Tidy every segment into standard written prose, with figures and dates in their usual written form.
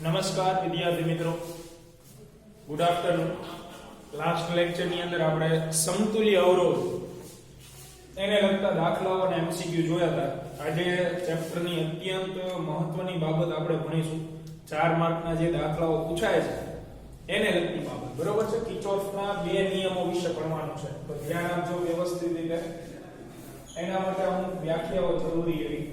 નમસ્કાર વિદ્યાર્થી મિત્રો, ગુડ આફ્ટરનૂન. લાસ્ટ લેક્ચરની અંદર આપણે સમતુલ્ય અવરોધ એને લગતા દાખલાઓ અને એમસીક્યુ જોયા હતા. આજે ચેપ્ટરની અત્યંત મહત્વની બાબત આપણે ભણીશું. 4 માર્કના જે દાખલાઓ પૂછાય છે એને લગતી બાબત, બરોબર છે. કિર્ચોફના બે નિયમો વિશે ભણવાનું છે, તો ધ્યાન આપજો વ્યવસ્થિત રીતે. એના માટે અમુક વ્યાખ્યાઓ જરૂરી એવી.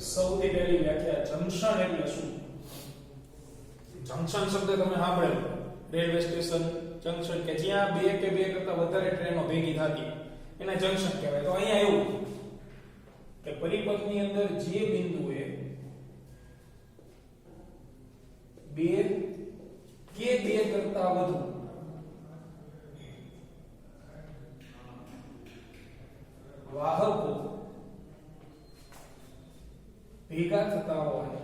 સૌથી પહેલી વ્યાખ્યા, જંક્શન એટલે શું? જંક્શન શબ્દ તમે સાંભળેલો, રેલવે સ્ટેશન જંક્શન કે જ્યાં બે કે બે કરતા વધારે ટ્રેનો ભેગી થતી એને જંક્શન કહેવાય. તો અહીંયા એવું કે પરિપથની અંદર જે બિંદુએ બે કે બે કરતા વધુ વાહકો ભેગા થતા હોય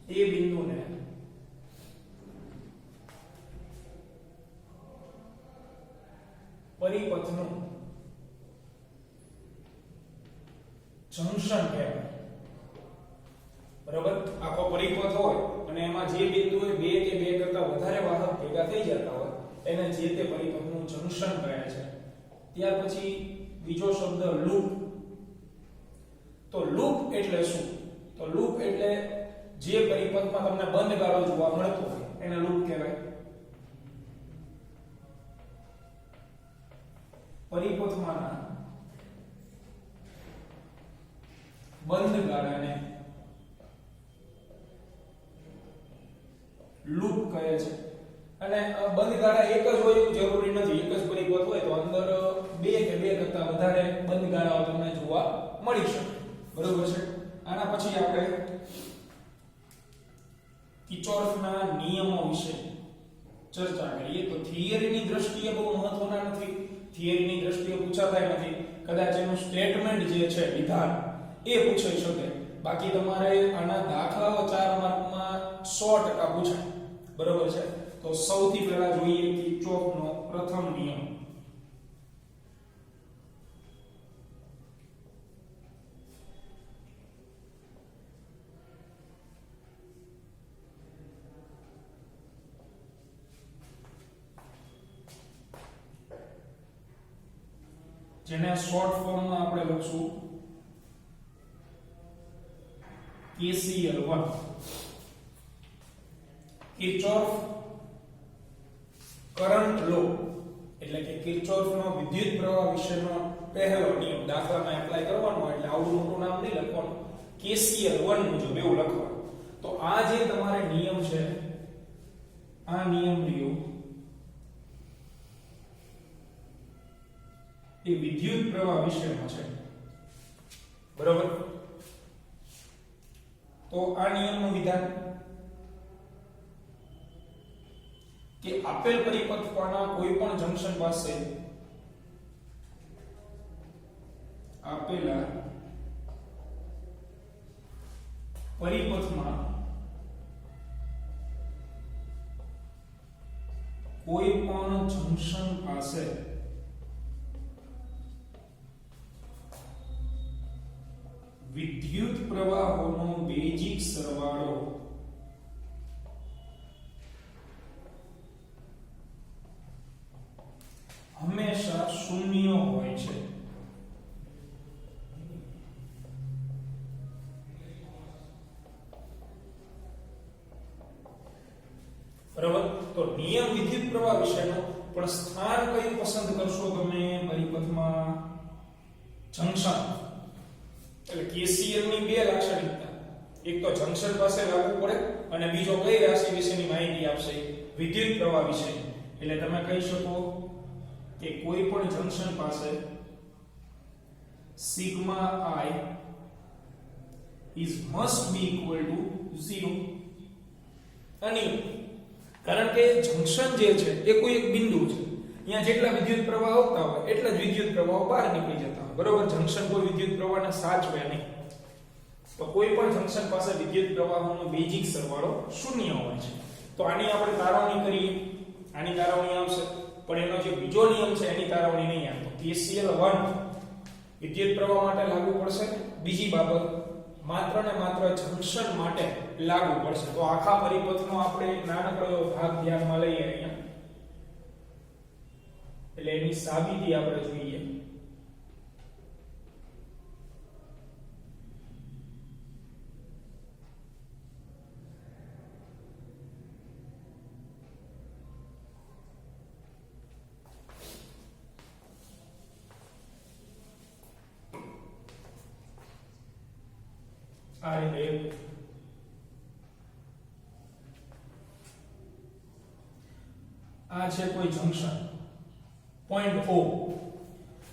એ બિંદુને પરિપથનું જંક્શન કહેવાય. બરાબર? આખો પરિપથ હોય અને એમાં જે બિંદુએ બે કે બે કરતા વધારે વાહક ભેગા થઈ જતા હોય એને જે તે પરિપથનું જંક્શન કહે છે. ત્યાર પછી બીજો શબ્દ લૂપ. તો લૂપ એટલે શું? તો લૂપ એટલે જે પરિપથમાં તમને બંધ ગાળો જોવા મળતો હોય એને લૂપ કહેવાય. પરિપથમાંના બંધ ગાળાને લૂપ કહે છે. અને બંધ ગાળા એક જ હોય એવું જરૂરી નથી. એક જ પરિપથ હોય તો અંદર બે કે બે કરતા વધારે બંધ ગાળાઓ તમને જોવા મળી શકે. બરોબર છે? આના પછી આપણે કિર્ચોફના નિયમો વિશે ચર્ચા કરીએ. તો થિયરીની દ્રષ્ટિએ બહુ મહત્વના નથી, થિયરીની દ્રષ્ટિએ પૂછાતા નથી. કદાચ એનું સ્ટેટમેન્ટ જે છે, વિધાન, એ પૂછાઈ શકે. બાકી તમારે આના દાખલાઓ 4 માર્કમાં 100% પૂછાય. બરોબર છે? તો સૌથી પહેલા જોઈએ કિર્ચોફનો પ્રથમ નિયમ. જેને શોર્ટ ફોર્મમાં આપણે લખશું KCL 1. કિર્ચોફ કરંટ લો એટલે કે કિર્ચોફનો વિદ્યુત પ્રવાહ વિશેનો પહેલો નિયમ દાખલામાં એપ્લાય કરવાનો હોય એટલે આવું મોટું નામ નહીં લખવાનું, KCL 1 મુજબ એવું લખવાનું. તો આ જે તમારે નિયમ છે, આ નિયમ રહ્યો એ વિદ્યુત પ્રવાહ વિશેનો છે. બરોબર? તો આ નિયમનું વિધાન કે આપેલ પરિપથ પરના કોઈ પણ જંક્શન પાસે આપેલા પરિપથમાં કોઈ પણ જંક્શન પાસે વિદ્યુત પ્રવાહોનો બેઝિક સરવાળો હંમેશા શૂન્ય હોય છે. બરાબર? તો નિયમ વિદ્યુત પ્રવાહ વિશેનો, પણ સ્થાન કયું પસંદ કરશો તમે પરિપથમાં? જંક્શન. એટલે KCL ની બે લાક્ષણિકતા, એક તો જંક્શન પાસે લાગુ પડે અને બીજો કઈ રાશિ વિશેની માહિતી આપશે? વિદ્યુત પ્રવાહ વિશે. એટલે તમે કહી શકો કે કોઈ પણ જંક્શન પાસે sigma I is must be equal to 0. અને કારણ કે જંક્શન જે છે એ કોઈ એક બિંદુ છે, અહીંયા જેટલા વિદ્યુત પ્રવાહ આવતા હોય એટલા જ વિદ્યુત પ્રવાહ બહાર નીકળી જતા હોય. બરોબર? જંક્શન કોઈ વિદ્યુત પ્રવાહને સાચવે નહીં. તો કોઈ પણ જંક્શન પાસે વિદ્યુત પ્રવાહોનો બેઝિક સરવાળો શૂન્ય હોય છે. તો આની આપણે તારવણી કરીએ. આની તારવણી આવશે પણ એનો જે બીજો નિયમ છે એની તારવણી નહીં આપતો. KCL1 વિદ્યુત પ્રવાહ માટે લાગુ પડશે. બીજી બાબત માત્ર ને માત્ર જંક્શન માટે લાગુ પડશે. તો આખા પરિપથનો આપણે એક નાનકડો એવો ભાગ ધ્યાનમાં લઈએ અહીંયા, એટલે એની સાબિતી આપણે જોઈએ. આ રીતે આ છે કોઈ જંક્શન પોઈન્ટ O.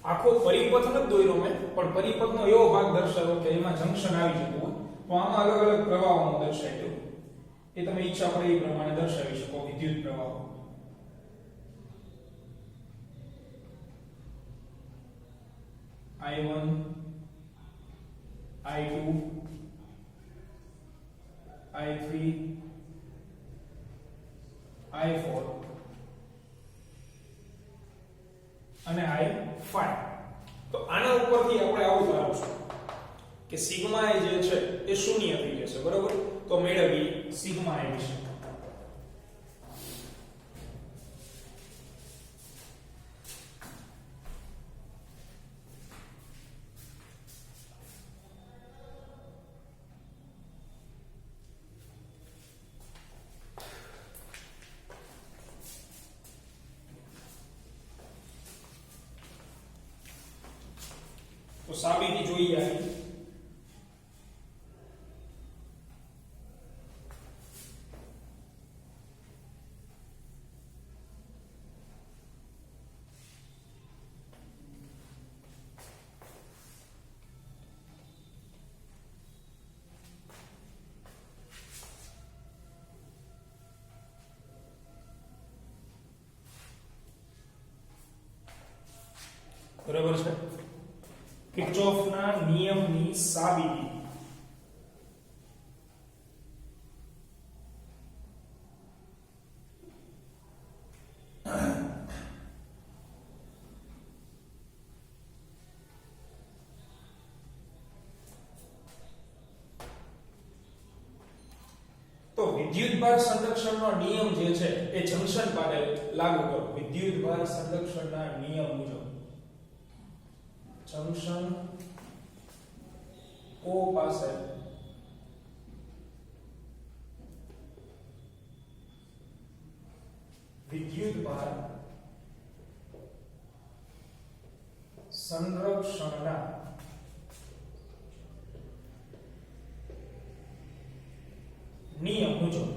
આખો પરિપથ નથી દોર્યો મેં, પણ પરિપથનો એવો ભાગ દર્શાવો કે એમાં જંક્શન આવી જતું હોય. તો આમાં અલગ અલગ પ્રવાહો દર્શાવ્યો, એ તમે ઈચ્છા પડે એ પ્રમાણે દર્શાવી શકો વિદ્યુત પ્રવાહો. I1 I2 I3 I4 અને I5. તો આના ઉપરથી આપણે આવું ધારશું કે સિગ્મા એ જે છે એ શૂન્ય થઈ જશે, બરોબર? તો મેળવીએ સિગ્મા એ વિશે. તો સાબિતી જોઈએ આની. બરાબર છે. કિર્ચોફના નિયમની સાબિતી. તો વિદ્યુતભાર સંરક્ષણનો નિયમ જે છે એ જંક્શન પાસે લાગુ કરો. વિદ્યુતભાર સંરક્ષણના નિયમ મુજબ જંક્શન O પાસે વિદ્યુતભાર સંરક્ષણના નિયમ મુજબ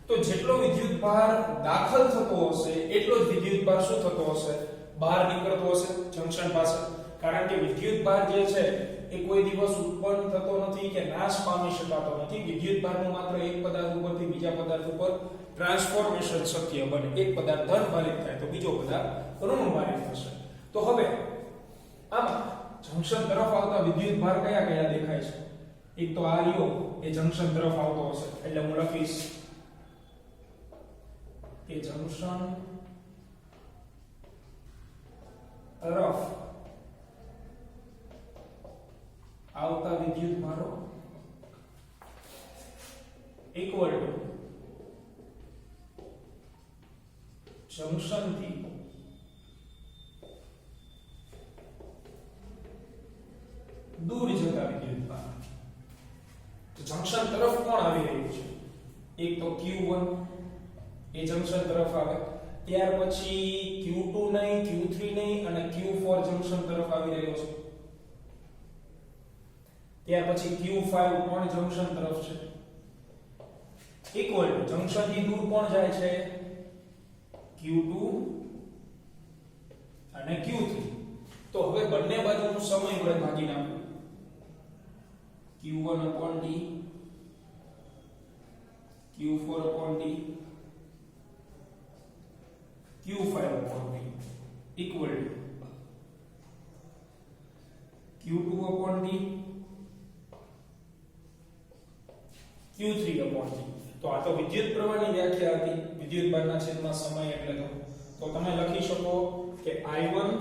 તો જેટલો વિદ્યુતભાર દાખલ થતો હશે એટલો જ વિદ્યુતભાર શું થતો હશે? બહાર નીકળતો હશે જંક્શન પાસે. કારણ કે વિદ્યુતભાર જે છે એ કોઈ દિવસ ઉત્પન્ન થતો નથી કે નાશ પામી શકાતો નથી. વિદ્યુતભારનું માત્ર એક પદાર્થ ઉપરથી બીજા પદાર્થ ઉપર ટ્રાન્સફોર્મેશન શક્ય બને. એક પદાર્થ ધનભારિત થાય તો બીજો પદાર્થ ઋણભારિત થશે. તો હવે આમાં જંક્શન તરફ આવતા વિદ્યુતભાર કયા કયા દેખાય છે? એક તો આ રહ્યો એ જંક્શન તરફ આવતો હશે, એટલે હું લખીશ કે જંક્શન તરફ આવતા વિદ્યુતભારો ઇક્વલ ટુ જંક્શન થી દૂર જતા વિદ્યુતભાર. તો જંક્શન તરફ કોણ આવી રહ્યું છે? એક તો Q1 એ જંક્શન તરફ આવે, ત્યાર પછી Q2 નહીં, Q3 નહીં અને Q4 જંક્શન તરફ આવી રહ્યો છે. ત્યાર પછી Q5 પણ જંક્શન તરફ છે. ઇક્વલ ટુ જંક્શન થી દૂર કોણ જાય છે? Q2 અને Q3. તો હવે બંને બાજુનો સમય વડે ભાગી નાખો. Q1/D Q4/D Q5/D equal to Q2/D Q3/D. તો આ તો વિદ્યુત પ્રવાહની વ્યાખ્યા હતી. વિદ્યુતભારના છેદમાં સમય એટલે તો તો તમે લખી શકો કે I1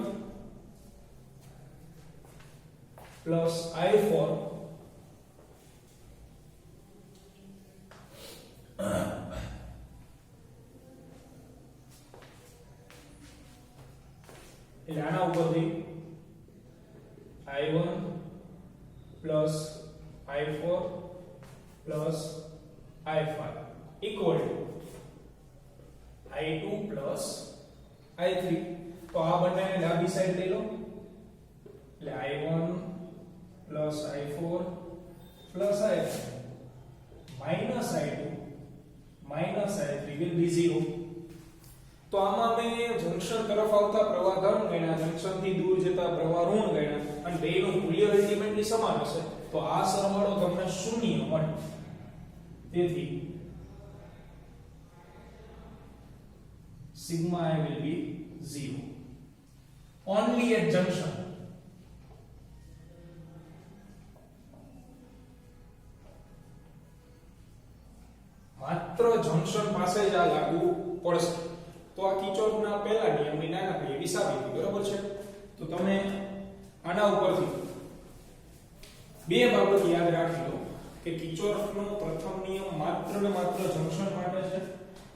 પ્લસ I4 એટલે આના ઉપરથી I1 plus I4 plus I5 equal to I2 plus I3. તો આ બંનેને ડાબી સાઈડ લઈ લો એટલે I1 plus I4 plus I5 minus I2 minus I3 will be 0. તો આમાં મેં જંક્શન તરફ આવતા પ્રવાહ ધન ગણ્યા, જંક્શન થી દૂર જતા પ્રવાહ ઋણ ગણ્યા અને બેયનું મૂલ્ય અલ્ટીમેટલી સમાન હશે તો આ સરવાળો તમને શૂન્ય મળે. તેથી sigma I will be 0 only at junction. માત્ર જંક્શન પાસે જ આ લાગુ પડશે. તો આ કિર્ચોફના પહેલા નિયમની નાનકડી એવી સાબિતી, બરાબર છે. તો તમે આના ઉપરથી બે બાબત યાદ રાખી લો કે કિર્ચોફનો પ્રથમ નિયમ માત્ર ને માત્ર જંક્શન માટે છે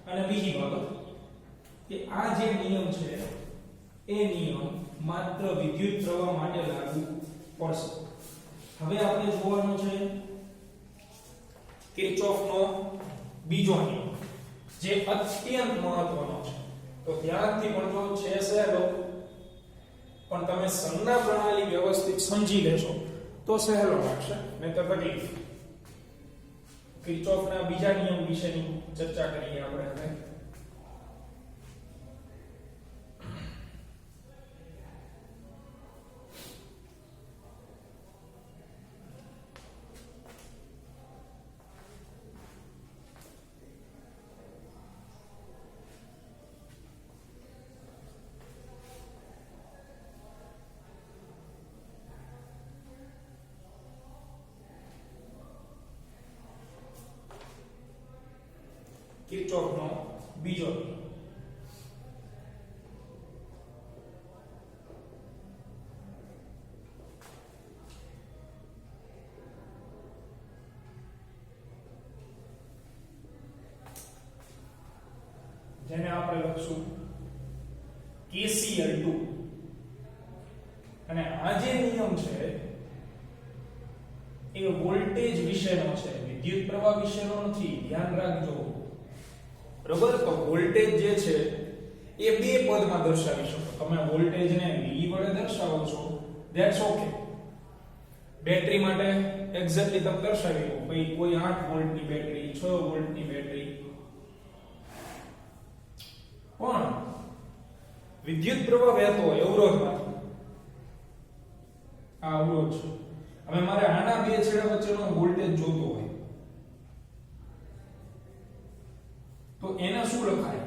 અને બીજી બાબત કે આ જે નિયમ છે એ નિયમ માત્ર વિદ્યુત પ્રવાહ માટે લાગુ પડશે. હવે આપણે જોવાનું છે કિર્ચોફનો બીજો નિયમ જે અત્યંત મહત્વનો છે. તો ધ્યાનથી ભણજો, છે સહેલો પણ તમે સંજ્ઞા પ્રણાલી વ્યવસ્થિત સમજી લેશો તો સહેલો લાગશે, નહીં તો તકલીફ. કિર્ચોફના બીજા નિયમ વિશેની ચર્ચા કરીએ આપણે હવે. કિર્ચોફનો બીજો નિયમ. જેને આપણે લખશું KCL2. અને આ જે નિયમ છે એ વોલ્ટેજ વિશેનો છે, વિદ્યુત પ્રવાહ વિશેનો નથી, ધ્યાન રાખજો. બરાબર? તો વોલ્ટેજ જે છે એ બે પદમાં દર્શાવી શકો. તમે વોલ્ટેજને V વડે દર્શાવો છો, ધેટ્સ ઓકે. બેટરી માટે એક્ઝેક્ટલી તમે દર્શાવી લો, ભાઈ કોઈ 8 વોલ્ટની બેટરી, 6 વોલ્ટની બેટરી. પણ વિદ્યુત પ્રવાહ વહેતો હોય અવરોધમાંથી, આ અવરોધ છે. હવે મારે આના બે છેડા વચ્ચેનો વોલ્ટેજ જોતો હોય તો એને શું લખાય?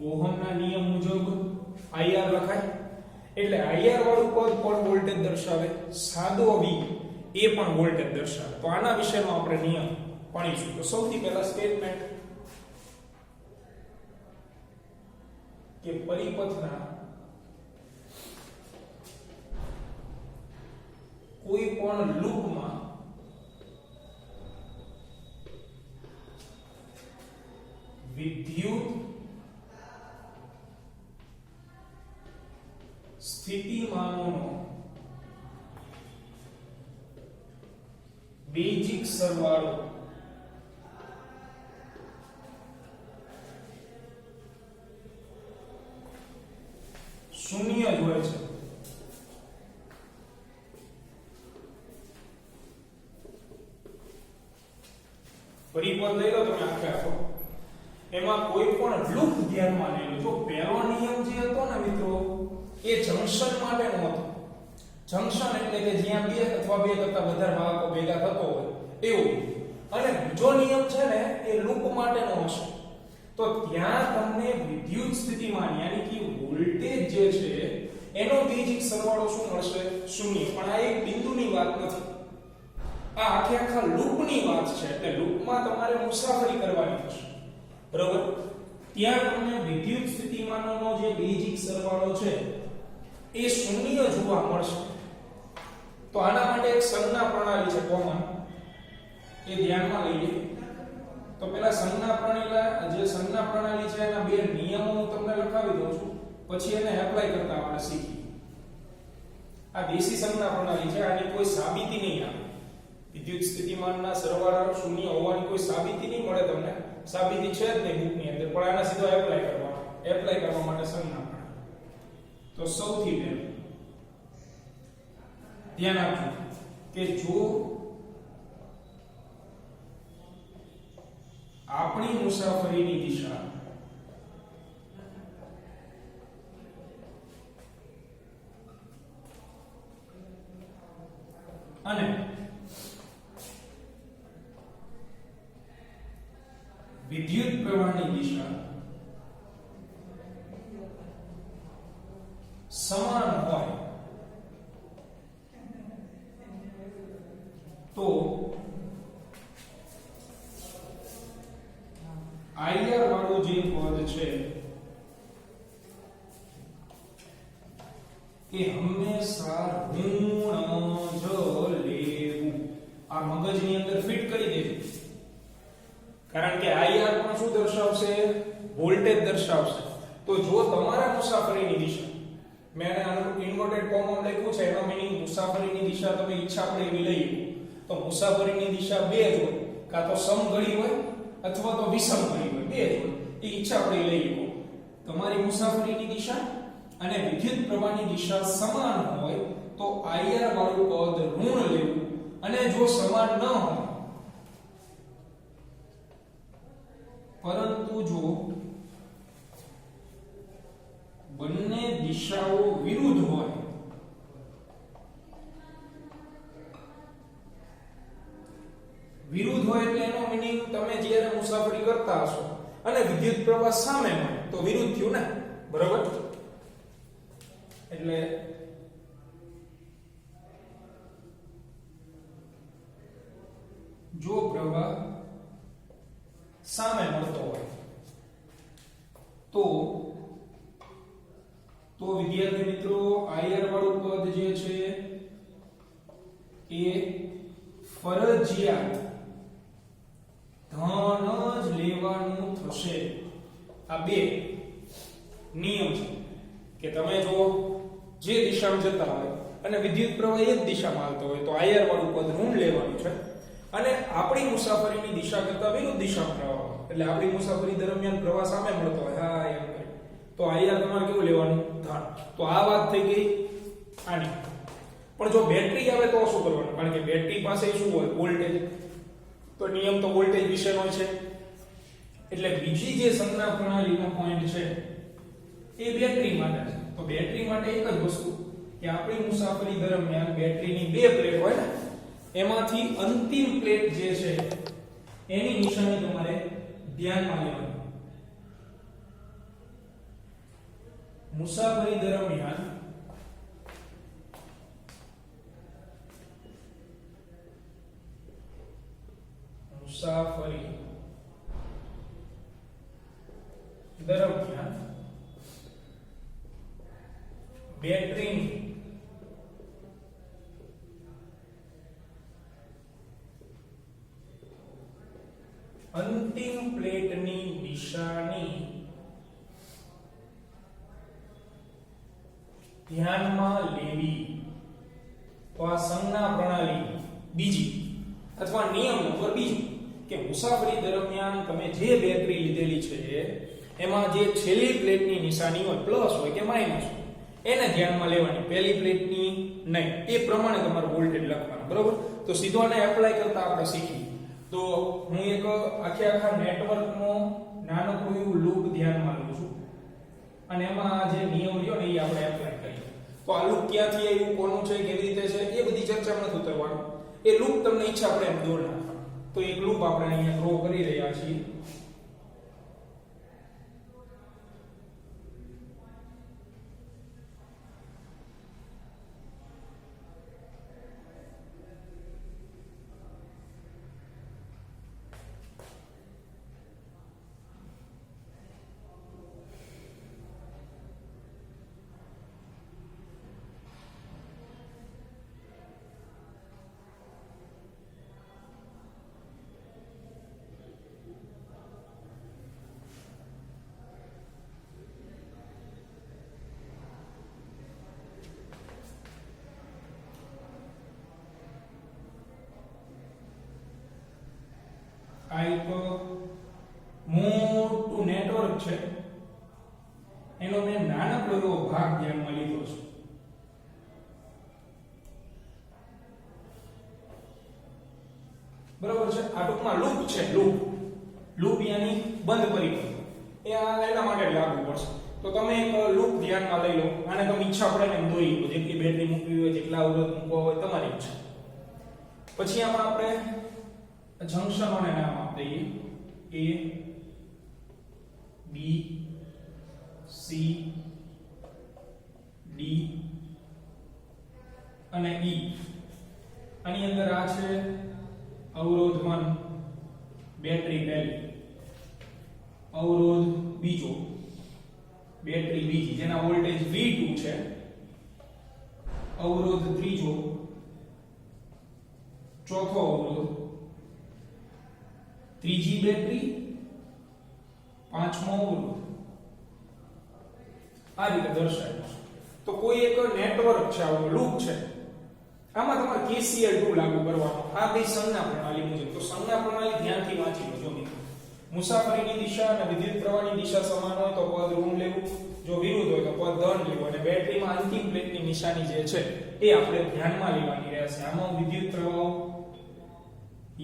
ઓહમના નિયમ મુજબ IR લખાય. એટલે IR વાળું પદ પણ વોલ્ટેજ દર્શાવે, સાદો V એ પણ વોલ્ટેજ દર્શાવે. તો આના વિશેનો આપણે નિયમ ભણીશું. તો સૌથી પહેલા સ્ટેટમેન્ટ કે પરિપથના કોઈ પણ લૂપમાં વિદ્યુત સ્થિતિમાનોનો બેઝિક સરવાળો શૂન્ય જ હોય છે. પરિપથ લઈ લો તમે આખે આખો, એમાં કોઈ પણ લૂપ ધ્યાનમાં લઈ લો. જો પહેલો નિયમ જે હતો ને મિત્રો એ જંક્શન માટેનો હતો. જંક્શન એટલે કે જ્યાં બે અથવા બે કરતા વધારે વાહકો ભેગા થતો હોય એવું. અને બીજો નિયમ છે ને એ લૂપ માટેનો હશે. તો ત્યાં તમને વિદ્યુત સ્થિતિમાન યાની કે વોલ્ટેજ જે છે એનો બેઝિક સરવાળો શું મળશે? શૂન્ય. પણ આ એક બિંદુની વાત નથી, આ આખે આખા લૂપની વાત છે. એટલે લૂપમાં તમારે મુસાફરી કરવાની થશે, બરોબર? ત્યાં તમને વિદ્યુત સ્થિતિમાનોનો જે બેઝિક સરવાળો છે એ શૂન્ય જોવા મળશે. તો આના માટે એક સંજ્ઞા પ્રણાલી છે કોમન, એ ધ્યાનમાં લઈએ. તો પેલા સંજ્ઞા પ્રણાલી છે એના બે નિયમો હું તમને લખાવી દઉં છું, પછી એને એપ્લાય કરતા આપણે શીખીએ. આ દેશી સંજ્ઞા પ્રણાલી છે, આની કોઈ સાબિતી નહીં આવે. વિદ્યુત સ્થિતિમાનના સરવાળાનો શૂન્ય હોવાની કોઈ સાબિતી નહીં મળે તમને, સાબિતી છે જ નહીં બુકની અંદર, પણ આના સીધો એપ્લાય કરવા માટે સંજ્ઞા પ્રણાલી. તો સૌથી પહેલું ધ્યાન આપજો કે જો આપણી મુસાફરીની દિશા અને વિદ્યુત પ્રવાહની દિશા સમાન હોય તો IR વાળું જે પદ છે એ હંમેશા ઋણ જ લેવું. આ મગજની અંદર ફિટ કરી દેજો, કારણ કે IR પણ શું દર્શાવશે? વોલ્ટેજ દર્શાવશે. તો જો તમારા મુસાફરીની દિશા, મેં આનું ઇન્વર્ટેડ કોમન લખ્યું છે, એનો મીનિંગ મુસાફરીની દિશા તમે ઈચ્છા આપણે એવી લઈએ તો મુસાફરીની દિશા બે જ હોય, કાં તો સમઘડી હોય અથવા તો વિષમઘડી હોય, બે જ હોય. એ ઈચ્છા આપણે લઈએ. તમારી મુસાફરીની દિશા અને વિદ્યુત પ્રવાહની દિશા સમાન હોય તો IR વાળું પદ ઋણ લેવું, અને જો સમાન ન હોય પરંતુ જો બંને દિશાઓ વિરુદ્ધ હોય એટલે એનો મીનિંગ તમે જ્યારે મુસાફરી કરતા હશો અને વિદ્યુત પ્રવાહ સામે હોય તો વિરુદ્ધ થયું ને, બરાબર? એટલે જો પ્રવાહ સામે મળતો હોય તો વિદ્યાર્થી મિત્રો IR વાળું પદ જે છે એ ફરજિયાત ધન જ લેવાનું થશે. આ બે નિયમ છે કે તમે જો જે દિશામાં જતા હોય અને વિદ્યુત પ્રવાહ એ જ દિશામાં આવતો હોય તો IR વાળું પદ ઋણ લેવાનું છે, અને આપણી મુસાફરીની દિશા કરતા વિરુદ્ધ દિશામાં પ્રવાહ હોય એટલે આપણી મુસાફરી દરમિયાન પ્રવાહ સામે મળતો હોય એમ તો IR તમારે કેવું લેવાનું? ધન. તો આ વાત થઈ ગઈ આની. પણ જો બેટરી આવે તો શું કરવાનું? કારણ કે બેટરી પાસે શું હોય? વોલ્ટેજ. તો નિયમ તો વોલ્ટેજ વિશેનો છે. એટલે બીજી જે સંજ્ઞા પ્રણાલીનો પોઈન્ટ છે એ બેટરી માટે છે. તો બેટરી માટે એક જ વસ્તુ કે આપણી મુસાફરી દરમિયાન બેટરીની બે પ્લેટ હોય ને, એમાંથી અંતિમ પ્લેટ જે છે એની નિશાની તમારે ધ્યાનમાં લેવાની. મુસાફરી દરમિયાન બેટરીની અંતિમ પ્લેટની નિશાની ધ્યાનમાં લેવી. તો આ સંજ્ઞા પ્રણાલી બીજી અથવા નિયમ નંબર બીજો કે મુસાફરી દરમિયાન તમે જે બેટરી લીધેલી છે એમાં જે છેલ્લી પ્લેટની નિશાની હોય, પ્લસ હોય કે માઈનસ હોય, એને ધ્યાનમાં લેવાની, પહેલી પ્લેટની નહીં. એ પ્રમાણે તમારું વોલ્ટેજ લખવાનું, બરોબર? તો સીધો આને એપ્લાય કરતા આપણે શીખી. તો હું એક આખા નેટવર્કનો નાનકડું એવું લૂપ ધ્યાનમાં લઉં છું અને એમાં આ જે નિયમ રહ્યો ને એ આપણે એપ્લાય કરીએ. તો આ લૂપ ક્યાંથી આવ્યું, કોનું છે, કેવી રીતે છે, એ બધી ચર્ચામાં નથી ઉતરવાનું. એ લૂપ તમને ઈચ્છા આપણે એમ દોર નાખવાનું. તો એક લૂપ આપણે અહીંયા ડ્રો કરી રહ્યા છીએ. આ એક મોટું નેટવર્ક છે, એનો મેં નાનકડો એવો ભાગ ધ્યાનમાં લીધો છે. બરાબર છે. આ ટૂંકમાં લૂપ છે. લૂપ યાની બંધ પરિપથ. એ એના માટે લાગુ પડશે. તો તમે એક લૂપ ધ્યાનમાં લઈ લો. આને તમે ઈચ્છા પડે ને એમ દોરી લો, જેટલી બેટરી મૂકવી હોય, જેટલા અવરોધ મૂકવા હોય, તમારી ઈચ્છા. પછી આમાં આપણે જંક્શનોને નામ આપી દઈએ. A B C D અને E. આની અંદર આ છે અવરોધ 1, બેટરી પહેલી, અવરોધ બીજો, બેટરી બીજી જેના વોલ્ટેજ V2 છે, અવરોધ ત્રીજો, ચોથો અવરોધ, ત્રીજી બેટરી, પાંચમો અવરોધ. આ રીતે દર્શાવ્યું છે. તો કોઈ એક નેટવર્ક છે, આવો લૂપ છે, આમાં તમારે KCL2 લાગુ કરવાનો. આ બે સંજ્ઞા પ્રણાલી મુજબ. તો સંજ્ઞા પ્રણાલી ધ્યાનથી વાંચી લેજો મિત્રો. મુસાફરીની દિશા અને વિદ્યુત પ્રવાહની દિશા સમાન હોય તો પદ ઋણ લેવું, જો વિરુદ્ધ હોય તો પદ ધન લેવું, અને બેટરીમાં અંતિમ પ્લેટની નિશાની જે છે એ આપણે ધ્યાનમાં લેવાની રહેશે. આમાં વિદ્યુત પ્રવાહ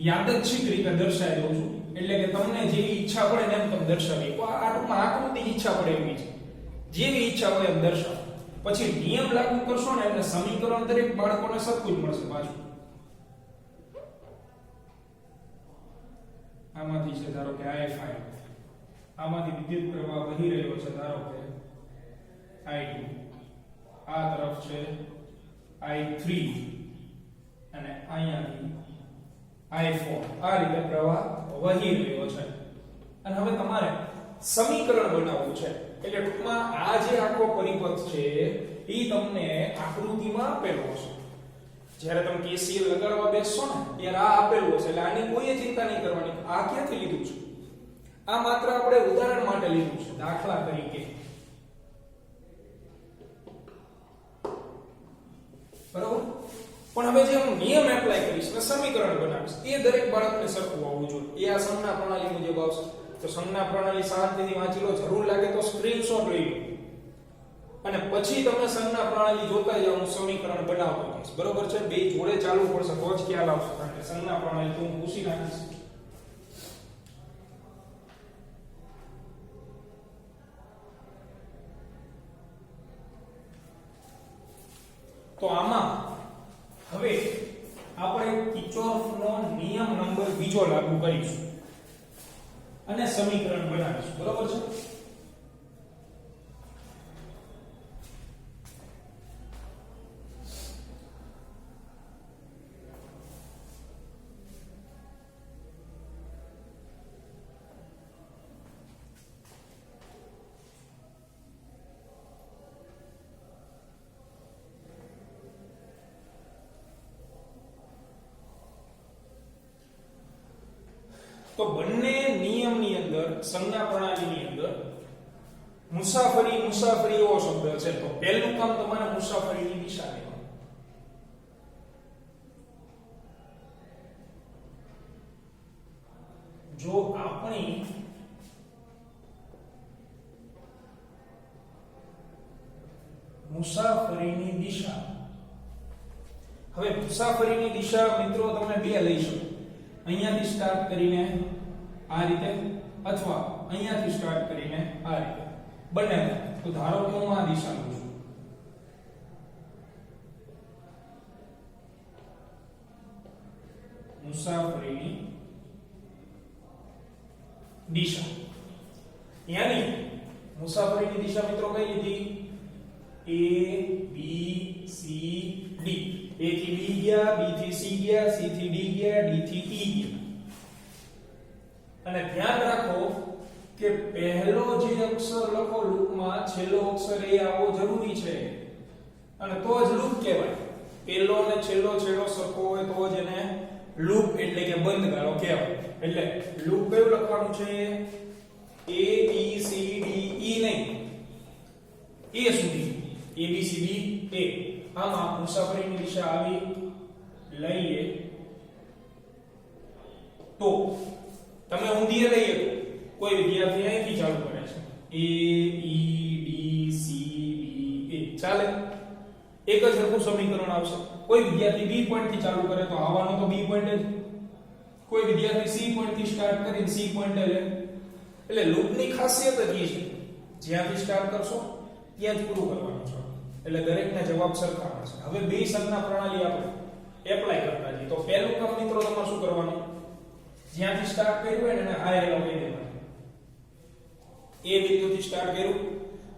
યાદચ્છિક રીતે દર્શાવી દઉં છું, એટલે કે તમને જેવી ઈચ્છા પડે ને એમ તમે દર્શાવી. આ ટૂંકમાં આકૃતિ ઈચ્છા પડે એવી છે, જેવી ઈચ્છા હોય એમ દર્શાવો. પછી નિયમ લાગુ કરશો ને એટલે સમીકરણ દરેક બાળકોને સરખું જ મળશે. પાછું આમાંથી છે ધારો કે I5, આમાંથી વિદ્યુત પ્રવાહ વહી રહ્યો છે ધારો કે I2, આ તરફ છે I3 અને અહીંયાથી I4. આ રીતે પ્રવાહ વહી રહ્યો છે. અને હવે તમારે સમીકરણ બનાવવું છે. એટલે ટૂંકમાં આ જે આખો પરિપથ છે એ તમને આકૃતિમાં આપેલો છે. જ્યારે તમે KCL લગાડવા બેસશો ને ત્યારે આ આપેલું હશે. એટલે આની કોઈ ચિંતા નહીં કરવાની. આ ક્યાંથી લીધું છે? આ માત્ર આપણે ઉદાહરણ માટે લીધું છે, દાખલા તરીકે. બરાબર? પણ હવે જે હું નિયમ એપ્લાય કરીશ ને સમીકરણ બનાવીશ એ દરેક બાળકને સરખું આવવું જોઈએ. એ આ સંજ્ઞા પ્રણાલી મુજબ આવશે. તો સંજ્ઞા પ્રણાલી શાંતિથી વાંચી લો. જરૂર લાગે તો સ્ક્રીનશોટ લઈ લો અને પછી તમે સંજ્ઞા પ્રણાલી જોતા જાઓ. હું સમીકરણ બનાવતો જઈશ. બરોબર છે? બે જોડે ચાલુ પડશે તો જ ખ્યાલ આવશે. કારણ કે સંજ્ઞા પ્રણાલી તો હું પૂછી નાખીશ. તો આમાં હવે આપણે કિર્ચોફનો નિયમ નંબર બીજો લાગુ કરીશું અને સમીકરણ બનાવીશું. બરોબર છે? તો બંને નિયમની અંદર, સંજ્ઞા પ્રણાલીની અંદર મુસાફરી એવો શબ્દ છે. તો પહેલું કામ તમારે મુસાફરીની દિશા લેવાની. જો આપણી મુસાફરીની દિશા, હવે મુસાફરીની દિશા મિત્રો તમે બે લઈ શકો. અહીંયાથી સ્ટાર્ટ કરીને આ રીતે અથવા અહીંયાથી સ્ટાર્ટ કરીને આ રીતે, બંને. તો ધારો કે હું આ દિશા લઉં છું. મુસાફરીની દિશા, યાની મુસાફરીની દિશા મિત્રો કઈ લીધી? A B C D. A થી B ગયા, B થી C ગયા, C થી D ગયા, D થી E ગયા. અને ધ્યાન રાખો કે પહેલો જે અક્ષર લખો લૂપમાં, છેલ્લો અક્ષર એ આવવો જરૂરી છે. અને તો જ લૂપ કહેવાય. પહેલો અને છેલ્લો છેડો સરખો હોય તો જ એને લૂપ એટલે કે બંધ ગાળો કહેવાય. એટલે લૂપ કયું લખવાનું છે? A B C D E નહીં, A સુધી. A B C D A. આમાં મુસાફરીની દિશા આવી લઈએ તો તમે ઊંધીએ લઈએ કોઈ વિદ્યાર્થી અહીંથી ચાલુ કરે છે A E D C B A ચાલે એક જ સરખું સમીકરણ આવશે કોઈ વિદ્યાર્થી B પોઈન્ટ થી ચાલુ કરે તો આવવાનો તો B પોઈન્ટ જ કોઈ વિદ્યાર્થી C પોઈન્ટ થી સ્ટાર્ટ કરીને C પોઈન્ટ લે એટલે લૂપની ખાસિયત જ એ છે જ્યાંથી સ્ટાર્ટ કરશો ત્યાં જ પૂરું કરવાનું છે એટલે દરેકના જવાબ સરખા આવશે હવે બે સંજ્ઞા પ્રણાલી આપણે એપ્લાય કરતા જઈએ તો પહેલું કામ મિત્રો તમારે શું કરવાનું જ્યાંથી સ્ટાર્ટ કર્યું હોય ને એને આ એરો કહી દેવાનું એ બિંદુથી સ્ટાર્ટ કર્યું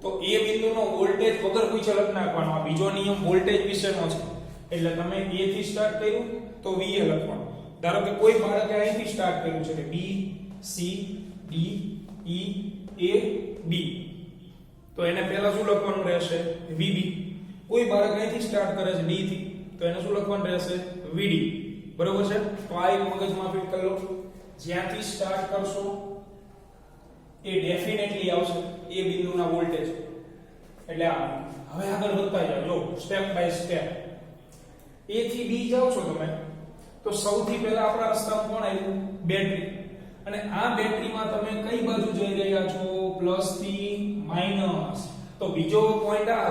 તો એ બિંદુનો વોલ્ટેજ વગર પૂછે લખ નાખવાનો આ બીજો નિયમ વોલ્ટેજ વિશેનો છે એટલે તમે A થી સ્ટાર્ટ કર્યું તો VA લખવાનું ધારો કે કોઈ બાળકે અહીંથી સ્ટાર્ટ કર્યું છે કે B C D E A B તો એને પહેલા શું લખવાનું રહેશે VB કોઈ બાળક અહીંથી સ્ટાર્ટ કરે છે D થી તો એને શું લખવાનું રહેશે VD બરોબર છે તો આ એક મગજમાં ફિટ કરી લો જ્યાંથી સ્ટાર્ટ કરશો એ ડેફિનેટલી આવશે એ બિંદુના વોલ્ટેજ એટલે આ હવે આગળ વધતા જાઓ લો સ્ટેપ બાય સ્ટેપ A થી B જાઓ છો તમે તો સૌથી પહેલા આપણા રસ્તામાં કોણ આવ્યું બેટરી અને આ બેટરીમાં તમે કઈ બાજુ જઈ રહ્યા છો પ્લસ થી માઈનસ તો બીજો પોઈન્ટ આ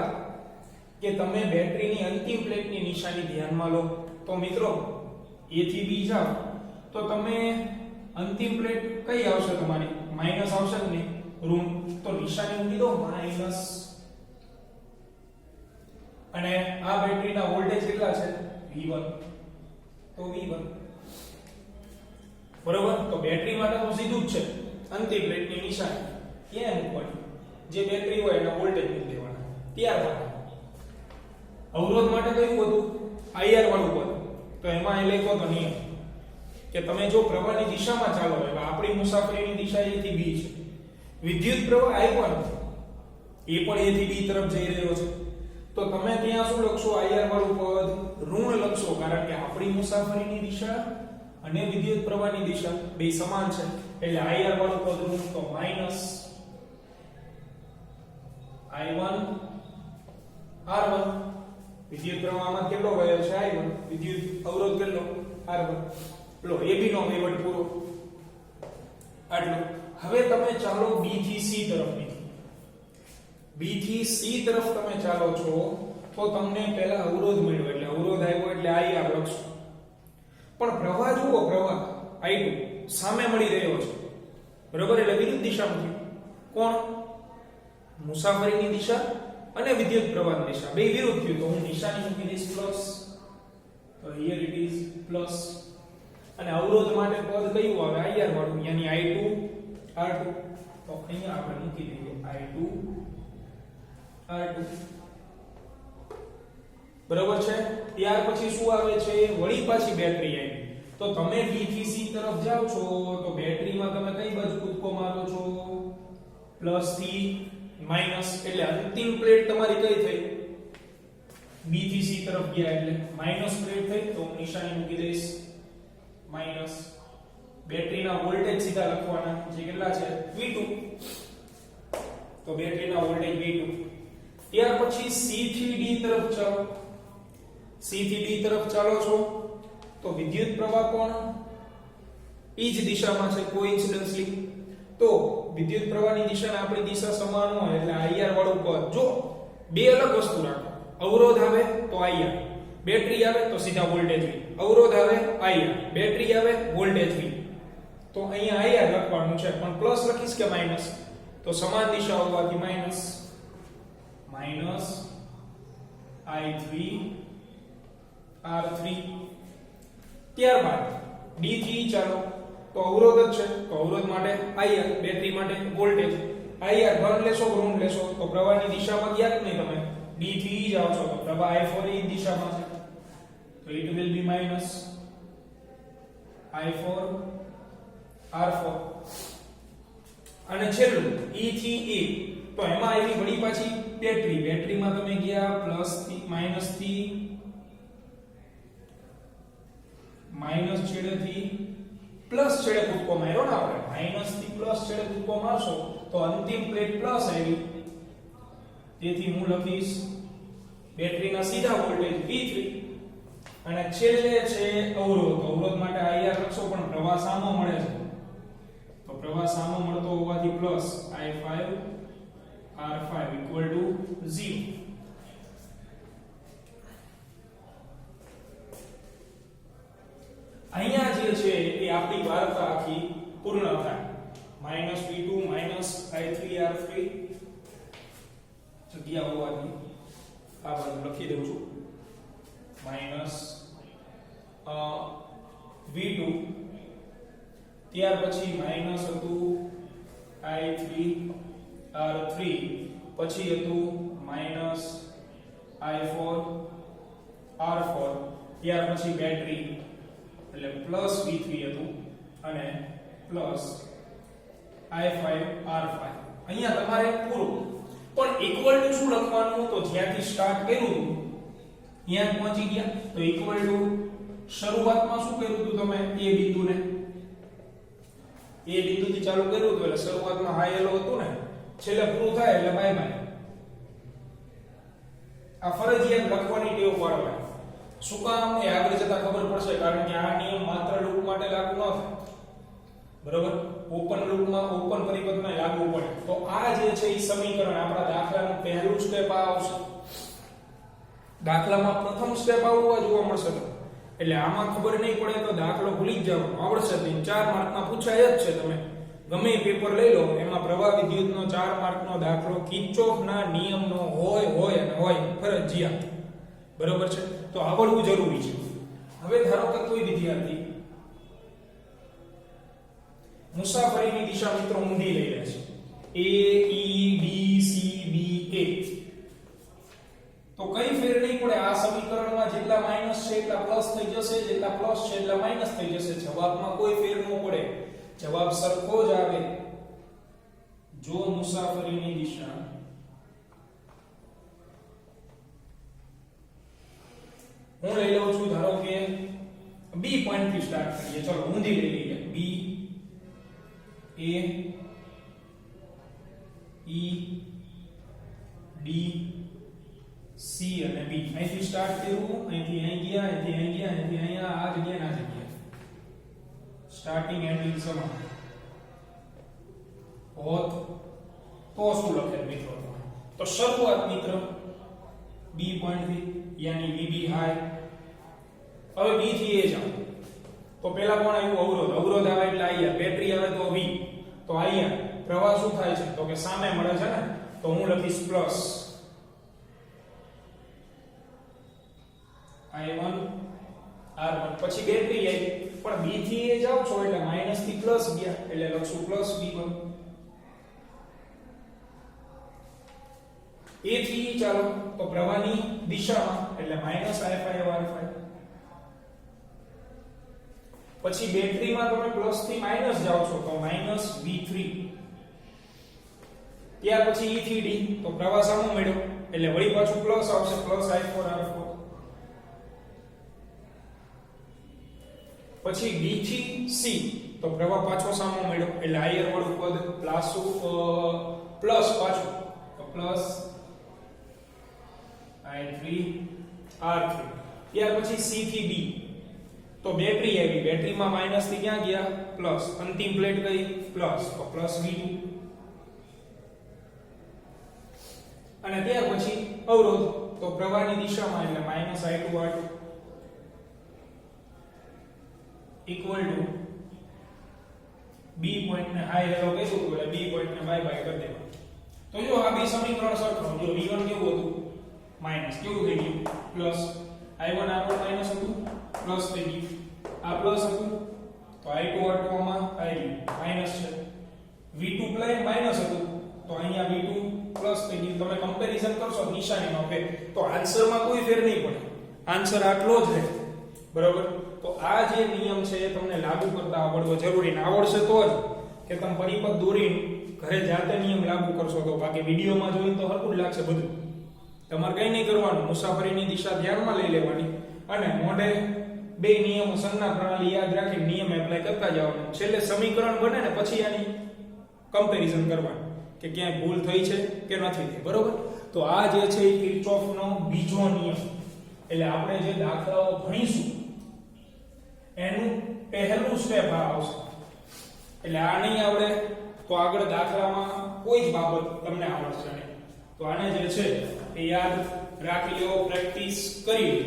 કે તમે બેટરીની અંતિમ પ્લેટની નિશાની ધ્યાનમાં લો તો મિત્રો A થી B જાઓ તો તમે અંતિમ પ્લેટ કઈ આવશે તમારી માઈનસ આવશે ને ઋણ તો નિશાની મૂકી દો માઈનસ અને આ બેટરીના વોલ્ટેજ કેટલા છે V1 તો V1 બરોબર તો બેટરી માટે તો સીધું જ છે અંતિમ પ્લેટની નિશાની ક્યાં મૂકવાની જે બેટરી હોય એના વોલ્ટેજ મૂકી દેવાના ત્યારબાદ અવરોધ માટે કયું હતું IR વાળું પદ તો એમાં એ લખ્યો તો નિયમ કે તમે જો પ્રવાહની દિશામાં ચાલો એટલે આપણી મુસાફરીની દિશા A થી B છે વિદ્યુત પ્રવાહ I1 એ પણ A થી B તરફ જઈ રહ્યો છે તો તમે ત્યાં શું લખશો IR વાળું પદ ઋણ લખશો કારણ કે આપણી મુસાફરીની દિશા અને વિદ્યુત પ્રવાહની દિશા બે સમાન છે એટલે IR વાળું પદ ઋણ તો માઈનસ I1 R1 વિદ્યુત પ્રવાહમાં કેટલો વહે છે I1 વિદ્યુત અવરોધ કેટલો R1 લો AB નો વહીવટ પૂરો આટલો હવે તમે ચાલો B થી C તરફ નીકળો B થી C તરફ તમે ચાલો છો તો તમને પહેલા અવરોધ મળ્યો એટલે અવરોધ આવ્યો એટલે IR લખશો પણ પ્રવાહ જુઓ પ્રવાહ I2 સામે મળી રહ્યો છે બરોબર એટલે વિરુદ્ધ દિશામાં કોણ મુસાફરીની દિશા અને વિદ્યુત પ્રવાહની દિશા બે વિરુદ્ધ થયું તો હું નિશાની મૂકી દઈશ પ્લસ તો here it is પ્લસ અને અવરોધ માટે પદ કયું આવે IR વાળું યાની I2 R2 તો અહીંયા આપણે મૂકી દઈએ I2 R2 બરાબર છે ત્યાર પછી શું આવે છે વળી પાછી બેટરી આવી તો તમે B થી C તરફ જાઓ છો તો બેટરીમાં તમે કઈ બાજુ કૂદકો મારો છો પ્લસ થી માઈનસ એટલે અંતિમ પ્લેટ તમારી કઈ થઈ B થી C તરફ ગયા એટલે માઈનસ પ્લેટ થઈ તો નિશાની મૂકી દઈશ માઈનસ બેટરીના વોલ્ટેજ સીધા લખવાના જે કેટલા છે V2 તો બેટરીના વોલ્ટેજ V2 ત્યાર પછી C થી D તરફ ચાલો C થી D તરફ ચાલો છો તો વિદ્યુત પ્રવાહ કોણ એ જ દિશામાં છે કોઇન્સિડન્સલી તો વિદ્યુત પ્રવાહની દિશાને આપણી દિશા સમાન હોય એટલે IR વાળું પદ જો બે અલગ વસ્તુ રાખો અવરોધ આવે તો IR બેટરી આવે તો સીધા વોલ્ટેજ V અવરોધ આવે IR બેટરી આવે વોલ્ટેજ V તો અહીંયા IR લખવાનું છે પણ પ્લસ લખીશ કે માઈનસ તો સમાન દિશા હોવાથી માઈનસ I3 R3 ત્યારબાદ D થી ચાલો તો અવરોધ જ છે તો અવરોધ માટે IR બેટરી માટે વોલ્ટેજ IR ધન લેશો ઋણ લેશો તો પ્રવાહની દિશામાં ગયા જ નહીં તમે D થી જાઓ છો તો પ્રવાહ I4 એ દિશામાં છે તો it will be minus I4 R4 અને છેલ્લું E થી A તો એમાં આવી વળી પાછી બેટરીમાં તમે ગયા પ્લસ થી માઈનસ છેડેથી પ્લસ છેડે કૂદકો માર્યો ને આપણે માઈનસ થી પ્લસ છેડે કૂદકો મારશો તો અંતિમ પ્લેટ પ્લસ આવી તેથી હું લખીશ બેટરીના સીધા વોલ્ટેજ V3 અને છેલ્લે છે અવરોધ માટે IR લખશો પણ પ્રવાહ સામો મળે છે પ્રવાહ સામો મળતો હોવાથી plus I5 R5 equal to 0. અહીંયા જે છે એ આપણી વાર્તા આખી પૂર્ણ થાય. -V2 -I3R3 જગ્યા હોવાથી આ બાજુ લખી દઉં છું -V2 ત્યાર પછી માઈનસ હતું I3R3 પછી હતું -I4R4 ત્યાર પછી બેટરી એટલે પ્લસ V3 હતું અને પ્લસ I5R5 અહીંયા તમારે પૂરું પણ ઇક્વલ ટુ શું લખવાનું તો જ્યાંથી સ્ટાર્ટ કર્યું ત્યાં પહોંચી ગયા તો ઇક્વલ ટુ શરૂઆતમાં શું કર્યું હતું તમે એ બિંદુને એ બિંદુથી ચાલુ કર્યું હતું એટલે શરૂઆતમાં હાઈ હેલો હતું ને છેલ્લે પૂરું થાય એટલે બાય બાય આ ફરજિયાત લખવાની ટેવ પાડવાની શું કામ એ આગળ જતા ખબર પડશે કારણ કે આ નિયમ માત્ર લૂપ માટે લાગુ ન થાય બરોબર ઓપન લૂપમાં ઓપન પરિપથમાં લાગુ પડે તો આ જે છે એ સમીકરણ આપણા દાખલાનું પહેલું સ્ટેપ આવશે દાખલામાં પ્રથમ સ્ટેપ આવવા જોવા મળશે એટલે આમાં ખબર નહીં પડે તો દાખલો ભૂલી જ જવાનો આવડશે તો 4 માર્કમાં પૂછાય જ છે તમે ગમે પેપર લઈ લો એમાં પ્રવાહ વિદ્યુતનો 4 માર્કનો દાખલો કિર્ચોફના નિયમનો હોય અને હોય ફરજિયાત બરોબર છે તો આવડવું જરૂરી છે હવે ધારો કે કોઈ વિદ્યાર્થી મુસાફરીની દિશા મિત્રો ઊંધી લઈ લે છે A E B C B A તો કઈ ફેર નહીં પડે આ સમીકરણમાં જેટલા માઈનસ છે એટલા પ્લસ થઈ જશે જેટલા પ્લસ છે એટલા માઈનસ થઈ જશે જવાબમાં કોઈ ફેર ન પડે જવાબ સરખો જ આવે જો મુસાફરીની દિશા હું લઈ લઉં છું ધારો કે B પોઈન્ટ થી સ્ટાર્ટ કરીએ ચલો ઊંધી લઈ લઈએ B A E D C અને B અહીંથી સ્ટાર્ટ કર્યું અહીંથી અહીં ગયા અહીંથી અહીં ગયા અહીંથી અહીંયા આ જગ્યાએ ના જગ્યાએ સ્ટાર્ટિંગ એન્ડિંગ સમાન હોત તો શું લખે મિત્રો તો શરૂઆત મિત્ર B પોઈન્ટ થી યાની VB હાઈ હવે B થી A જાઓ તો પહેલા કોણ આવ્યું અવરોધ આવે એટલે અહીંયા બેટરી આવે તો V તો અહીંયા પ્રવાહ શું થાય છે તો કે સામે મળે છે ને તો હું લખીશ પ્લસ I1 R1 પછી બેટરી આવી પણ B થી A જાવ છો એટલે માઈનસ થી પ્લસ ગયા એટલે લખશું પ્લસ B1 A થી ચાલો તો પ્રવાહની દિશામાં એટલે માઈનસ I5 R5 પછી બેટરીમાં તમે પ્લસ થી માઈનસ જાવ છો તો માઈનસ V3 ત્યાર પછી E થી D તો પ્રવાહ સામો મળ્યો એટલે વળી પાછું પ્લસ આવશે પ્લસ I4 R4 પછી D થી C તો પ્રવાહ પાછો સામો મળ્યો એટલે આયર વાળું પદ પ્લસ પાછું તો પ્લસ I3 R3 ત્યાર પછી C થી D તો બેટરી આવી બેટરીમાં માઈનસ થી ક્યાં ગયા પ્લસ અંતિમ પ્લેટ કઈ પ્લસ તો પ્લસ V2 અને ત્યાર પછી અવરોધ તો પ્રવાહની દિશામાં એટલે minus I2 R2 equal to B point ને હાઈ હેલો કહેશું એટલે B પોઈન્ટ ને બાય બાય કરી દેવાનું તો જો આ બે સમીકરણ સરખાવો જો V1 કેવું હતું માઈનસ કેવું થઈ ગયું પ્લસ I1 R1 માઈનસ હતું પ્લસ થઈ ગયું આ પ્લસ હતું તો I2 R2 માં આવી માઈનસ છે V2 પ્લસ માઈનસ હતું તો અહીંયા V2 પ્લસ થઈ ગયું તમે કમ્પેરીઝન કરશો નિશાનીનો ફેર તો આન્સરમાં કોઈ ફેર નહીં પડે આન્સર આટલો જ રહે બરાબર તો આ જે નિયમ છે એ તમને લાગુ કરતા આવડવો જરૂરી ને આવડશે તો જ કે તમે પરિપથ દોરીને ઘરે જાતે નિયમ લાગુ કરશો તો બાકી વિડિયોમાં જોઈને તો હરખું જ લાગશે બધું તમારે કંઈ નહીં કરવાનું મુસાફરીની દિશા ધ્યાનમાં લઈ લેવાની અને મોઢે બે નિયમો સંજ્ઞા પ્રણાલી યાદ રાખી નિયમ એપ્લાય કરતા જવાનું છેલ્લે સમીકરણ બને ને પછી આની કમ્પેરીઝન કરવાનું કે ક્યાંય ભૂલ થઈ છે કે નથી થઈ બરોબર તો આ જે છે એ કિર્ચોફનો બીજો નિયમ એટલે આપણે જે દાખલાઓ ભણીશું એનું પહેલું સ્ટેપ આ આવશે એટલે આ નહીં આવડે તો આગળ દાખલામાં કોઈ જ બાબત તમને આવડશે નહીં. તો આને જે છે એ યાદ રાખી લો, પ્રેક્ટિસ કરી લો.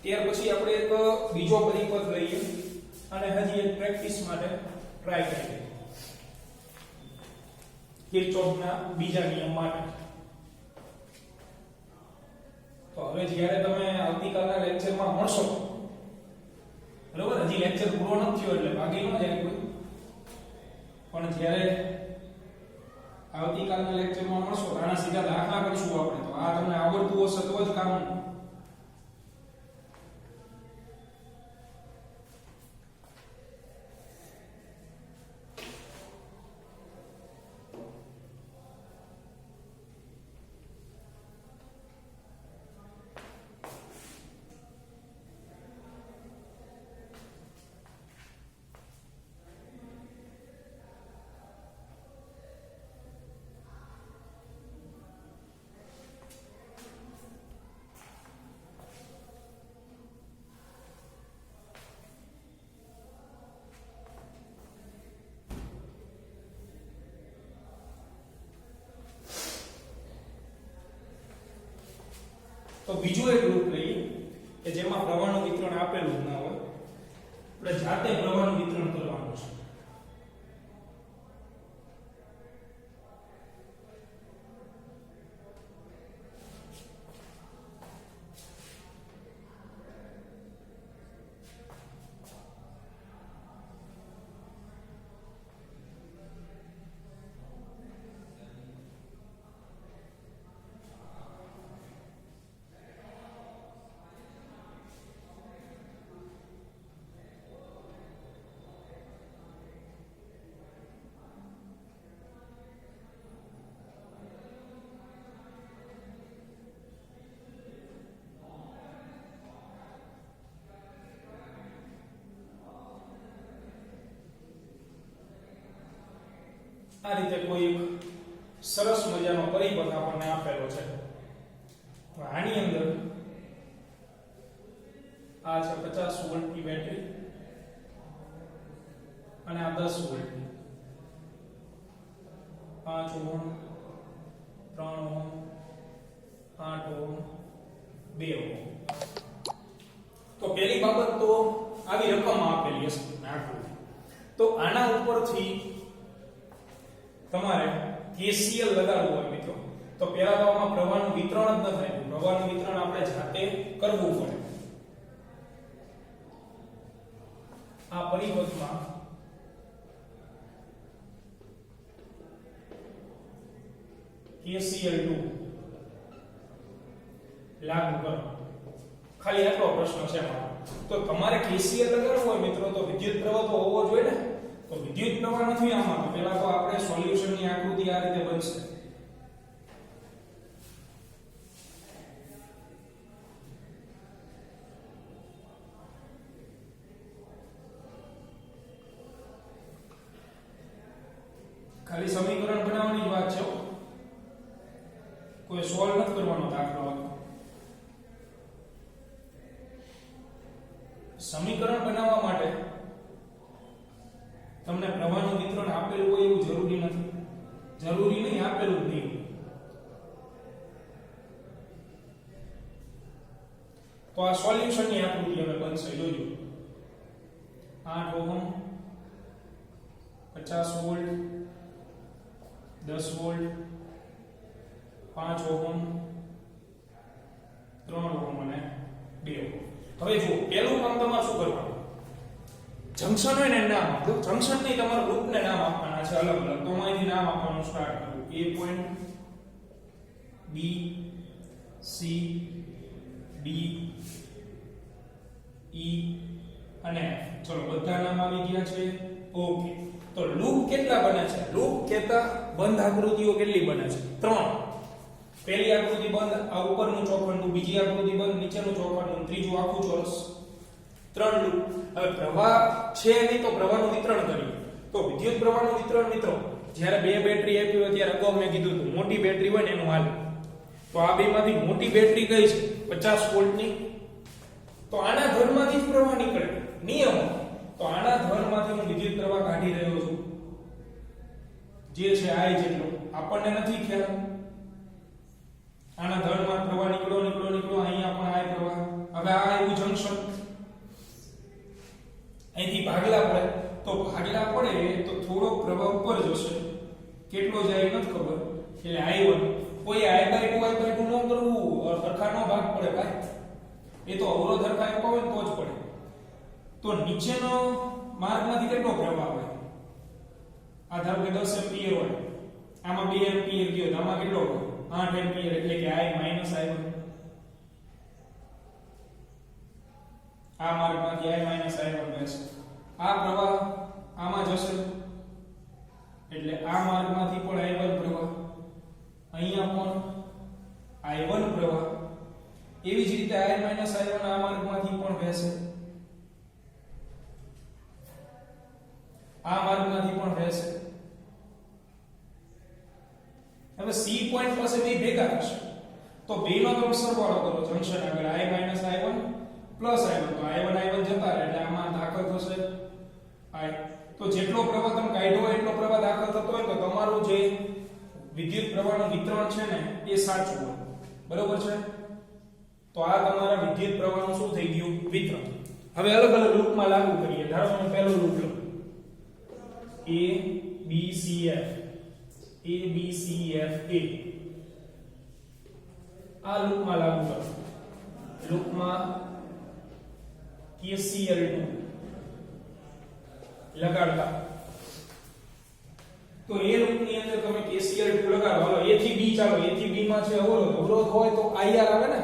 ત્યાર પછી આપણે એક બીજો પરિપથ લઈએ અને હજી એક પ્રેક્ટિસ માટે ટ્રાય કરીએ કિર્ચોફના બીજા નિયમ માટે. તો હવે જ્યારે તમે આવતીકાલના લેક્ચરમાં મળશો, બરોબર, હજી લેક્ચર પૂરો નથી થયો એટલે ભાગી ન જાય કોઈ, પણ જ્યારે આવતીકાલના લેક્ચરમાં મળશો આના સીધા દાખલા કરીશું આપણે. તો આ તમને આવડતું હશે તો જ કામનું. તો બીજું એક લૂપ લઈએ કે જેમાં પ્રવાહનું વિતરણ આપેલું ના હોય, આપણે જાતે પ્રવાહનું વિતરણ કરવાનું છે. આ રીતે કોઈ સરસ મજાનો પરિપથ આપણને આપેલો છે. આની અંદર આ છે 50 વોલ્ટની બેટરી અને આ 10 વોલ્ટની, 5 ઓહમ, 3 ઓહમ, 8 ઓહમ, 2 ઓહમ. તો પહેલી બાબત તો આવી રકમ આપેલી હશે આકૃતિ. તો આના ઉપરથી તમારે KCL લગાડવું હોય મિત્રો, તો પહેલા તો આમાં પ્રવાહનું વિતરણ જ ન થાય. પ્રવાહનું વિતરણ આપણે જાતે કરવું પડે. આ પરિપથમાં KCL2 લાગુ કરો. ખાલી આટલો પ્રશ્ન છે મારો. તો તમારે KCL લગાડવું હોય મિત્રો તો વિદ્યુત પ્રવાહ તો હોવો જોઈએ ને. તો વિદ્યુત પ્રવાહ નથી આમાં, તો પહેલા તો આપણે સોલ્યુશનની આકૃતિ આ રીતે બનશે. ખાલી સમીકરણ બનાવવાની જ વાત છે, કોઈ સોલ્વ નથી કરવાનો દાખલો. સમીકરણ બનાવવા માટે તમને પ્રવાહનું વિતરણ આપેલું હોય એવું જરૂરી નથી. જરૂરી નહીં, આપેલું જ નહીં. તો આ સોલ્યુશનની આકૃતિ હવે બનશે, જોજો. 8 ohm, 50 volt, 10 volt, 5 ohm, 3 ohm અને 2 ઓહમ. હવે જુઓ, પહેલું કામ તમારે શું કરવાનું? જંક્શન હોય ને નામ આપો. જંક્શન ની તમારે લૂપને નામ આપવાના છે અલગ અલગ. તો અહીંથી નામ આપવાનું સ્ટાર્ટ કરું. A point, B, C, D, E અને F. ચલો બધા નામ આવી ગયા છે. ઓકે. તો લૂપ કેટલા બને છે? લૂપ કહેતા બંધ આકૃતિઓ કેટલી બને છે? 3. પહેલી આકૃતિ બંધ, આ ઉપરનું ચોખંડું, બીજી આકૃતિ બંધ, નીચેનું ચોખંડું, ત્રીજું આખું ચોરસ. 3 લૂપ. હવે પ્રવાહ છે નહીં તો પ્રવાહનું વિતરણ કરીએ. તો વિદ્યુત પ્રવાહનું વિતરણ મિત્રો જ્યારે બે બેટરી આપી હોય ત્યારે અગાઉ મેં કીધું હતું મોટી બેટરી હોય ને એનું હાલ. તો આ બેમાંથી મોટી બેટરી કઈ છે 50 વોલ્ટની. તો આના ધનમાંથી જ પ્રવાહ નીકળે. નિયમ તો આના ધનમાંથી હું વિદ્યુત પ્રવાહ કાઢી રહ્યો છું જે છે I જેટલો. આપણને નથી ખ્યાલ. આના ધનમાં પ્રવાહ નીકળો અહીંયા પણ I પ્રવાહ. હવે આ આવ્યું જંકશન. અહીંથી ભાગલા પડે તો ભાગલા પડે તો થોડો પ્રવાહ ઉપર જશે. કેટલો જાય નથી ખબર. એટલે I1 કોઈ I/2 ન કરવું સરખાનો ભાગ પડે ભાઈ. એ તો અવરોધ સરખા આપ્યો હોય તો જ પડે. તો નીચેનો માર્ગમાંથી કેટલો પ્રવાહ હોય? આ ધારો કે 10 એમ્પિયર હોય. આમાં 2 એમ્પિયર ગયો તો આમાં કેટલો હોય? 8 એમ્પિયર એટલે કે I - I1. આ માર્ગમાંથી I - I1 રહેશે. આ પ્રવાહ આમાં જશે એટલે આ માર્ગમાંથી પણ I1 પ્રવાહ. અહીંયા પણ I1 પ્રવાહ. એવી જ રીતે I - I1 આ માર્ગમાંથી પણ વહેશે. આ માર્ગમાંથી પણ વહેશે. હવે C પોઈન્ટ પાસે બે ભેગા થશે તો બેનો તમે સરવાળો કરો જંકશન આગળ I - I1 પ્લસ I1 તો I1 જતા રહે એટલે આમાં દાખલ થશે I. તો જેટલો પ્રવાહ તમે કાઢ્યો હોય એટલો પ્રવાહ દાખલ થતો હોય તો તમારું જે વિદ્યુત પ્રવાહનું વિતરણ છે ને એ સાચું હોય. બરોબર છે? તો આ તમારા વિદ્યુત પ્રવાહનું શું થઈ ગયું? વિતરણ. હવે અલગ અલગ લૂપમાં લાગુ કરીએ. ધારો કે પહેલો લૂપ લો A B C F A B C F A. આ લૂપમાં લાગુ કરો. લૂપમાં KCL2 લગાડતા તો એ લૂપની અંદર તમે KCL2 લગાડો. હાલો A થી B ચાલો. A થી B માં છે અવરોધ હોય તો IR આવે ને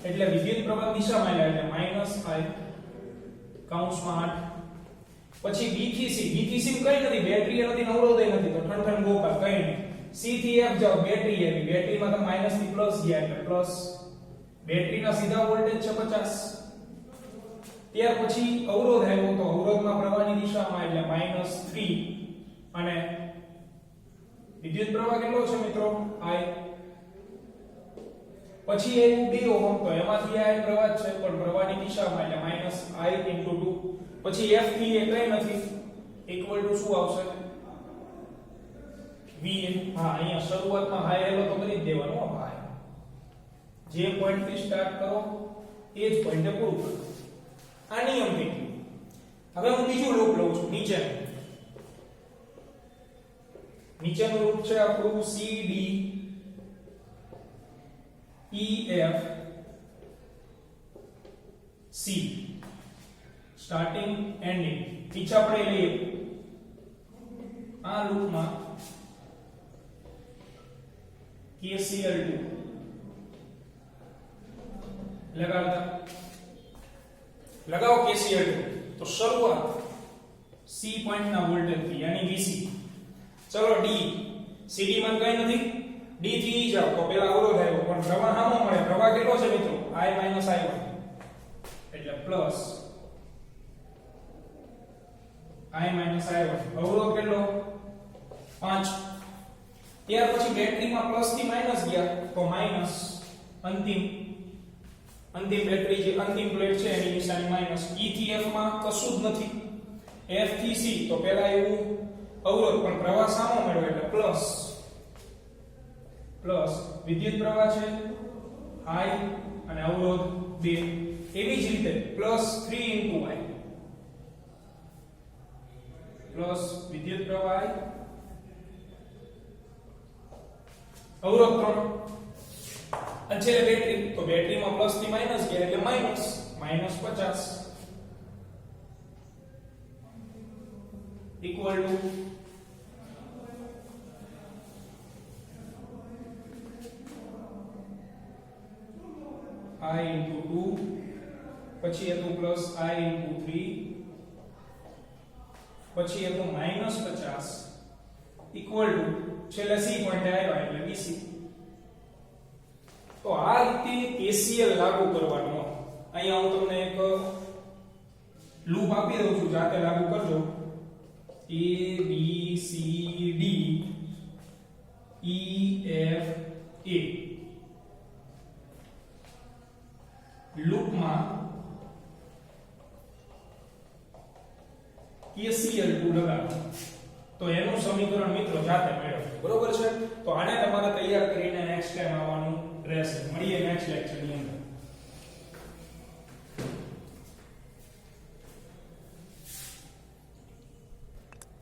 એટલે વિદ્યુત પ્રવાહ દિશામાં એટલે -I કૌંસમાં 8. પછી B થી C. B થી C કઈ નથી, બેટરી નથી, અવરોધય નથી, તો ઠણ ગોપાલ કઈ નહીં. C થી F જાઓ, બેટરી આવી. બેટરીમાં તો માઈનસ થી પ્લસ ગયા એટલે પ્લસ. બેટરીના સીધા વોલ્ટેજ છે 50. ત્યાર પછી અવરોધ આવ્યો તો અવરોધમાં પ્રવાહની દિશામાં એટલે -3 અને વિદ્યુત પ્રવાહ કેટલો છે મિત્રો? I. પછી આવ્યું 2 ઓહમ તો એમાંથી I પ્રવાહ છે પણ પ્રવાહની દિશામાં એટલે -I * 2. પછી F થી એ કઈ નથી ઇક્વલ ટુ શું આવશે? Vn. હા અહીંયા શરૂઆતમાં હાઈ હેલો તો કરી જ દેવાનો હો ભાઈ. જે પોઈન્ટ થી સ્ટાર્ટ કરો એ જ પોઈન્ટે પૂરું કરો. આ નિયમ થઈ ગયો. હવે હું બીજું લૂપ લઉં છું નીચેનું લૂપ છે આપણું C D E F C starting ending પીછા આપણે લઈએ. આ લૂપમાં KCL2 લગાવો KCL2 તો શરૂઆત C પોઈન્ટ ના વોલ્ટેજ થી યાની VC. ચલો D CD માં કઈ નથી. D થી E જાઓ તો પેલા અવરોધ આવ્યો પણ પ્રવાહ સામો મળે. પ્રવાહ કેટલો છે મિત્રો? I - I1 એટલે પ્લસ I - I1. અવરોધ કેટલો? 5. ત્યાર પછી બેટરીમાં પ્લસ થી માઈનસ ગયા તો માઈનસ. અંતિમ બેટરી જે અંતિમ પ્લેટ છે એની નિશાની માઈનસ. E થી F માં કશું જ નથી. F થી C તો પહેલા એવું અવરોધ પણ પ્રવાહ સામો મળ્યો એટલે પ્લસ વિદ્યુત પ્રવાહ છે I અને અવરોધ 2. એવી જ રીતે +3 * I પ્લસ વિદ્યુત પ્રવાહ I અવરોધ 3 અને છેલ્લે બેટરી તો બેટરીમાં પ્લસ થી માઈનસ ગયા એટલે માઈનસ -50 ઇક્વલ ટુ I * 2 પછી હતું પ્લસ I * 3 પછી હતું -50 ઇક્વલ ટુ છેલ્લે C પોઈન્ટે આવ્યા એટલે VC. તો આ રીતે KCL લાગુ કરવાનો. અહીંયા હું તમને એક લૂપ આપી દઉં છું, જાતે લાગુ કરજો. A B C D ગ્રુપમાં KCl2 લગાવો તો એનું સમીકરણ મિત્રો જાતે મેળવજો, બરોબર છે? તો આને તમારે તૈયાર કરીને નેક્સ્ટ ટાઈમ આવવાનું રહેશે. મળીએ નેક્સ્ટ લેક્ચરની અંદર.